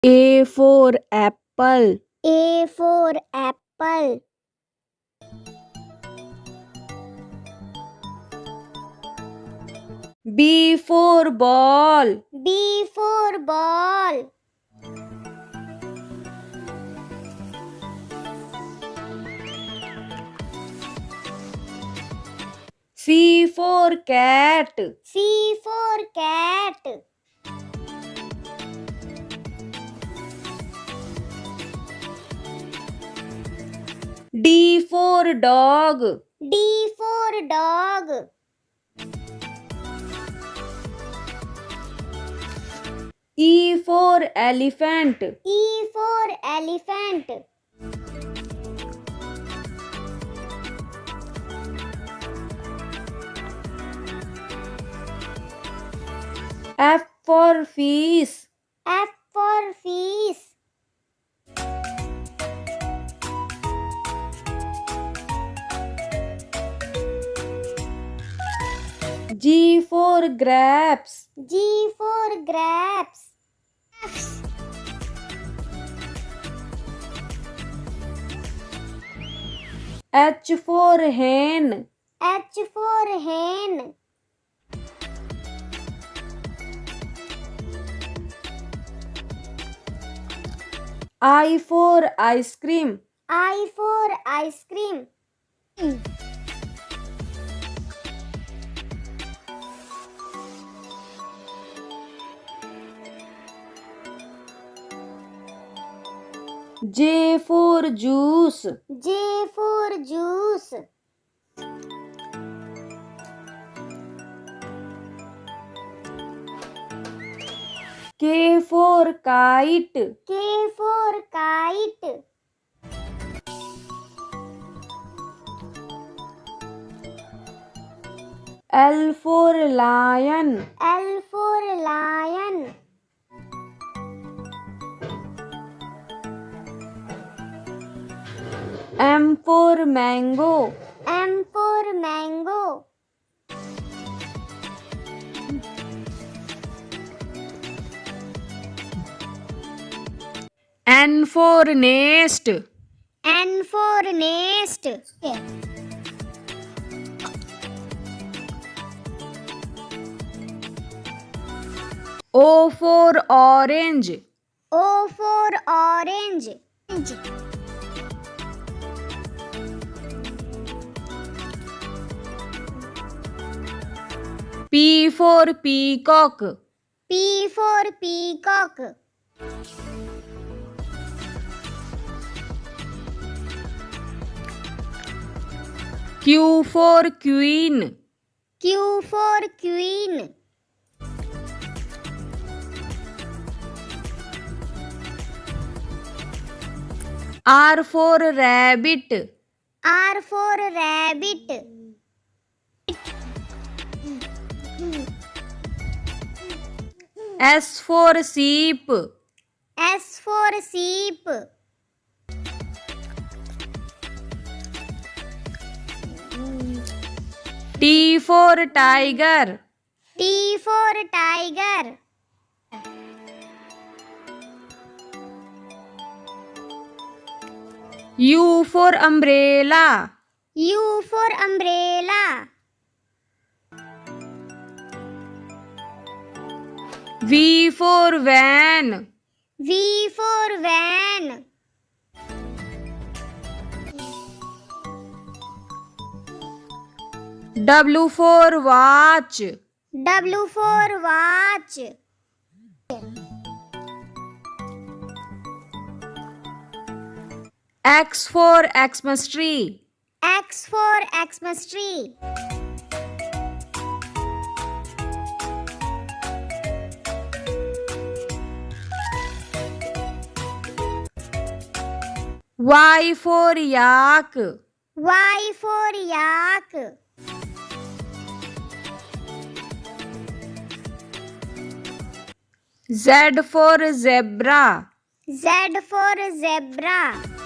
A for apple. A for apple. B for ball. B for ball. C for cat. C for cat. D for dog. D for dog. E for elephant. E for elephant. F for fish. F for fish. G for grapes. G for grapes. H for hen. H for hen. I for ice cream. I for ice cream. J for juice. J for juice. K for kite. K for kite. L for lion. L for lion. M for mango. M for mango. N for nest. N for nest. O for orange. O for orange. P for peacock. P for peacock. Q for queen. Q for queen. R for rabbit. R for rabbit. S for sheep. S for sheep. T for tiger. T for tiger. U for umbrella. U for umbrella. V for van. V for van. W for watch. W for watch. X for Xmas tree. X for Xmas tree. Y for yak. Y for yak. Z for zebra. Z for zebra.